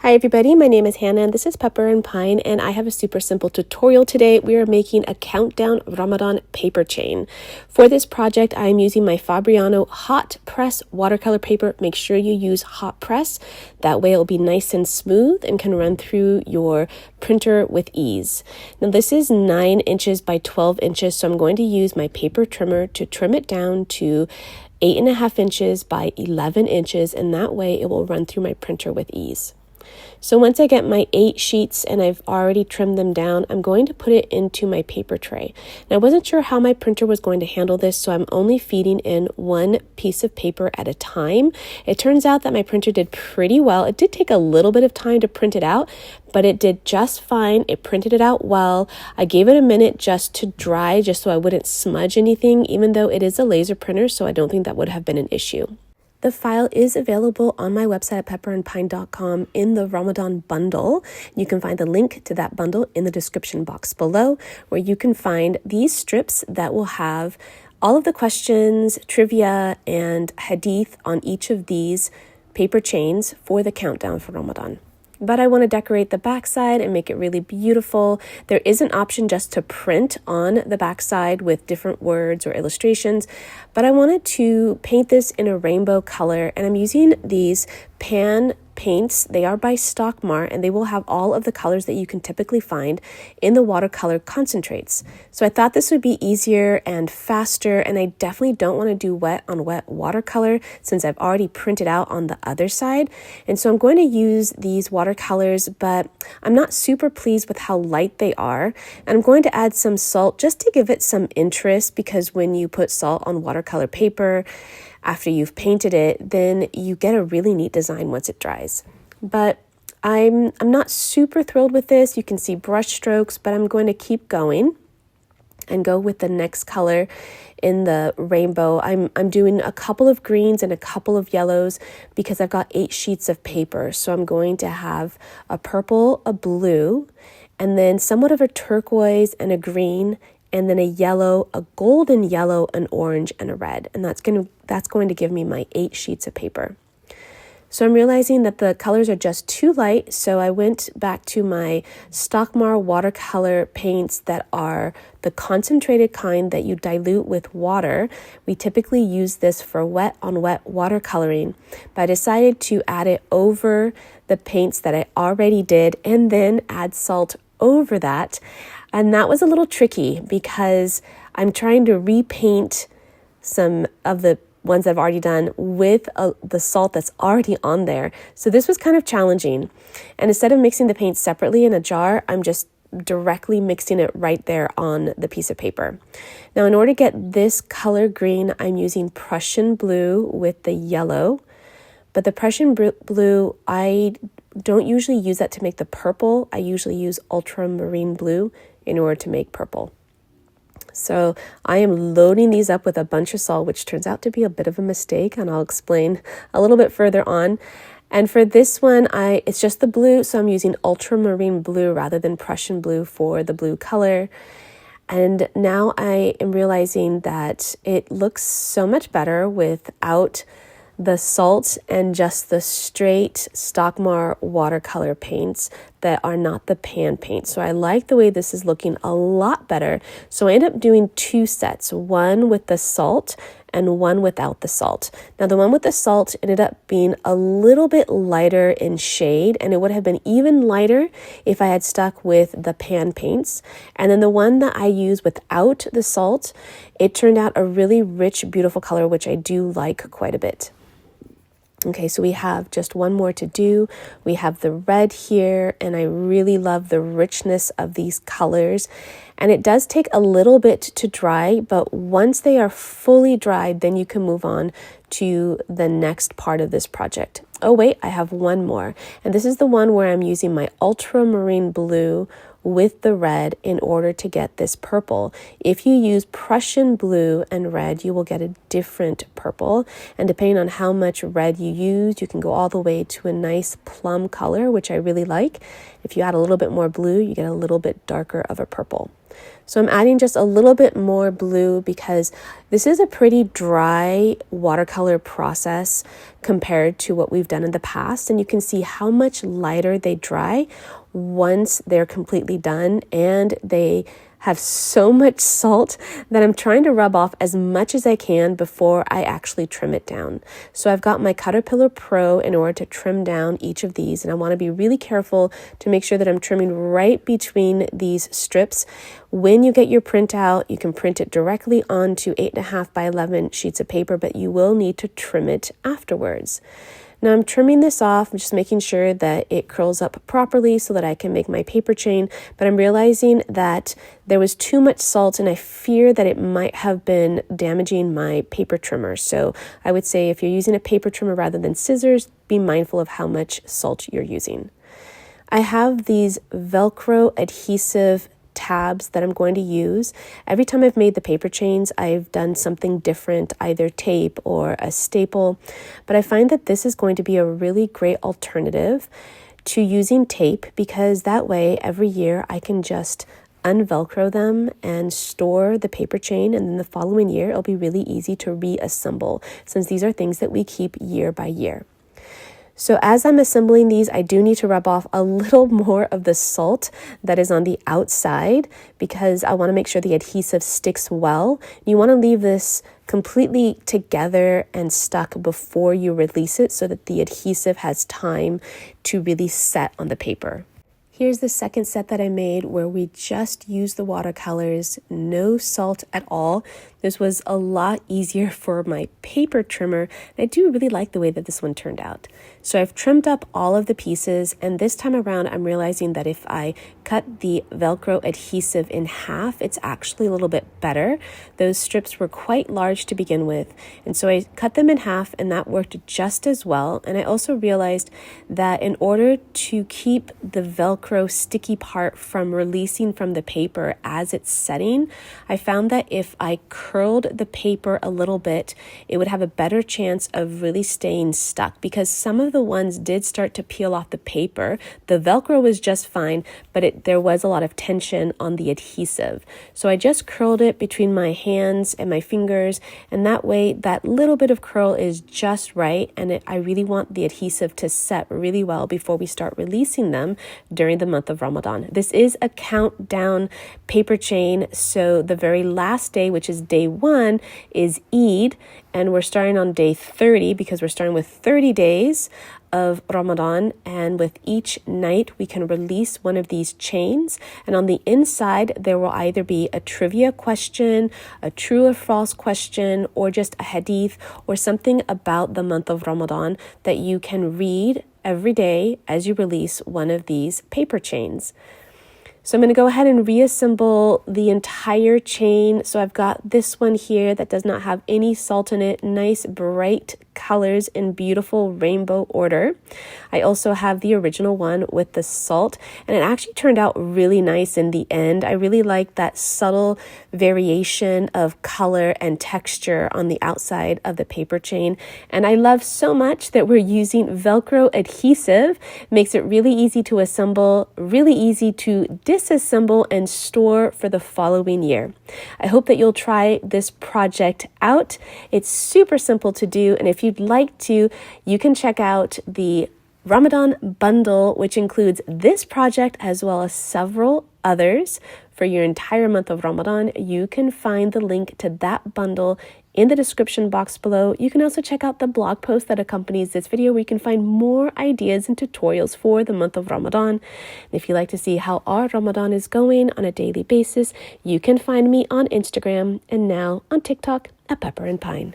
Hi everybody, my name is Hannah and this is Pepper and Pine, and I have a super simple tutorial today. We are making a countdown Ramadan paper chain. For this project, I am using my Fabriano hot press watercolor paper. Make sure you use hot press. That way it will be nice and smooth and can run through your printer with ease. Now this is 9 inches by 12 inches, so I'm going to use my paper trimmer to trim it down to 8.5 inches by 11 inches, and that way it will run through my printer with ease. So once I get my 8 sheets and I've already trimmed them down, I'm going to put it into my paper tray. Now I wasn't sure how my printer was going to handle this, so I'm only feeding in one piece of paper at a time. It turns out that my printer did pretty well. It did take a little bit of time to print it out, but it did just fine. It printed it out well. I gave it a minute just to dry, just so I wouldn't smudge anything, even though it is a laser printer, so I don't think that would have been an issue. The file is available on my website at pepperandpine.com in the Ramadan bundle. You can find the link to that bundle in the description box below, where you can find these strips that will have all of the questions, trivia, and hadith on each of these paper chains for the countdown for Ramadan. But I want to decorate the backside and make it really beautiful. There is an option just to print on the backside with different words or illustrations, but I wanted to paint this in a rainbow color, and I'm using these pan paints. They are by Stockmar, and they will have all of the colors that you can typically find in the watercolor concentrates. So I thought this would be easier and faster, and I definitely don't want to do wet on wet watercolor since I've already printed out on the other side. And so I'm going to use these watercolors, but I'm not super pleased with how light they are. And I'm going to add some salt just to give it some interest, because when you put salt on watercolor paper, after you've painted it, then you get a really neat design once it dries. But I'm not super thrilled with this. You can see brush strokes, but I'm going to keep going and go with the next color in the rainbow. I'm doing a couple of greens and a couple of yellows because I've got 8 sheets of paper. So I'm going to have a purple, a blue, and then somewhat of a turquoise and a green, and then a yellow, a golden yellow, an orange, and a red. And that's going to give me my 8 sheets of paper. So I'm realizing that the colors are just too light, so I went back to my Stockmar watercolor paints that are the concentrated kind that you dilute with water. We typically use this for wet on wet watercoloring, but I decided to add it over the paints that I already did and then add salt over that. And that was a little tricky because I'm trying to repaint some of the ones I've already done with the salt that's already on there. So this was kind of challenging. And instead of mixing the paint separately in a jar, I'm just directly mixing it right there on the piece of paper. Now, in order to get this color green, I'm using Prussian blue with the yellow. But the Prussian blue, I don't usually use that to make the purple. I usually use ultramarine blue in order to make purple. So I am loading these up with a bunch of salt, which turns out to be a bit of a mistake, and I'll explain a little bit further on. And for this one, it's just the blue, so I'm using ultramarine blue rather than Prussian blue for the blue color. And now I am realizing that it looks so much better without the salt and just the straight Stockmar watercolor paints that are not the pan paint. So I like the way this is looking a lot better. So I end up doing 2 sets, one with the salt and one without the salt. Now the one with the salt ended up being a little bit lighter in shade, and it would have been even lighter if I had stuck with the pan paints. And then the one that I use without the salt, it turned out a really rich, beautiful color, which I do like quite a bit. Okay, so we have just one more to do. We have the red here, and I really love the richness of these colors. And it does take a little bit to dry, but once they are fully dried, then you can move on to the next part of this project. Oh wait, I have one more. And this is the one where I'm using my ultramarine blue with the red in order to get this purple. If you use Prussian blue and red, you will get a different purple. And depending on how much red you use, you can go all the way to a nice plum color, which I really like. If you add a little bit more blue, you get a little bit darker of a purple. So I'm adding just a little bit more blue because this is a pretty dry watercolor process compared to what we've done in the past. And you can see how much lighter they dry once they're completely done, and they have so much salt that I'm trying to rub off as much as I can before I actually trim it down. So I've got my Caterpillar Pro in order to trim down each of these, and I want to be really careful to make sure that I'm trimming right between these strips. When you get your printout, you can print it directly onto 8.5 by 11 sheets of paper, but you will need to trim it afterwards. Now I'm trimming this off, I'm just making sure that it curls up properly so that I can make my paper chain, but I'm realizing that there was too much salt and I fear that it might have been damaging my paper trimmer. So I would say if you're using a paper trimmer rather than scissors, be mindful of how much salt you're using. I have these Velcro adhesive tabs that I'm going to use. Every time I've made the paper chains, I've done something different, either tape or a staple, but I find that this is going to be a really great alternative to using tape, because that way every year I can just unvelcro them and store the paper chain, and then the following year it'll be really easy to reassemble, since these are things that we keep year by year. So as I'm assembling these, I do need to rub off a little more of the salt that is on the outside, because I want to make sure the adhesive sticks well. You want to leave this completely together and stuck before you release it so that the adhesive has time to really set on the paper. Here's the second set that I made where we just used the watercolors, no salt at all. This was a lot easier for my paper trimmer, and I do really like the way that this one turned out. So I've trimmed up all of the pieces, and this time around I'm realizing that if I cut the Velcro adhesive in half, it's actually a little bit better. Those strips were quite large to begin with, and so I cut them in half, and that worked just as well. And I also realized that in order to keep the Velcro sticky part from releasing from the paper as it's setting, I found that if I curled the paper a little bit, it would have a better chance of really staying stuck, because some of the ones did start to peel off the paper. The Velcro was just fine, but there was a lot of tension on the adhesive. So I just curled it between my hands and my fingers, and that way that little bit of curl is just right, and I really want the adhesive to set really well before we start releasing them during the month of Ramadan. This is a countdown paper chain, so the very last day, which is day 1, is Eid, and we're starting on day 30 because we're starting with 30 days of Ramadan, and with each night we can release one of these chains, and on the inside there will either be a trivia question, a true or false question, or just a hadith or something about the month of Ramadan that you can read every day as you release one of these paper chains. So I'm going to go ahead and reassemble the entire chain. So I've got this one here that does not have any salt in it, nice bright colors in beautiful rainbow order. I also have the original one with the salt, and it actually turned out really nice in the end. I really like that subtle variation of color and texture on the outside of the paper chain, and I love so much that we're using Velcro adhesive. Makes it really easy to assemble, really easy to disassemble and store for the following year. I hope that you'll try this project out. It's super simple to do, and if you'd like to, you can check out the Ramadan bundle, which includes this project as well as several others for your entire month of Ramadan. You can find the link to that bundle in the description box below. You can also check out the blog post that accompanies this video, where you can find more ideas and tutorials for the month of Ramadan. And if you'd like to see how our Ramadan is going on a daily basis, you can find me on Instagram and now on TikTok at Pepper and Pine.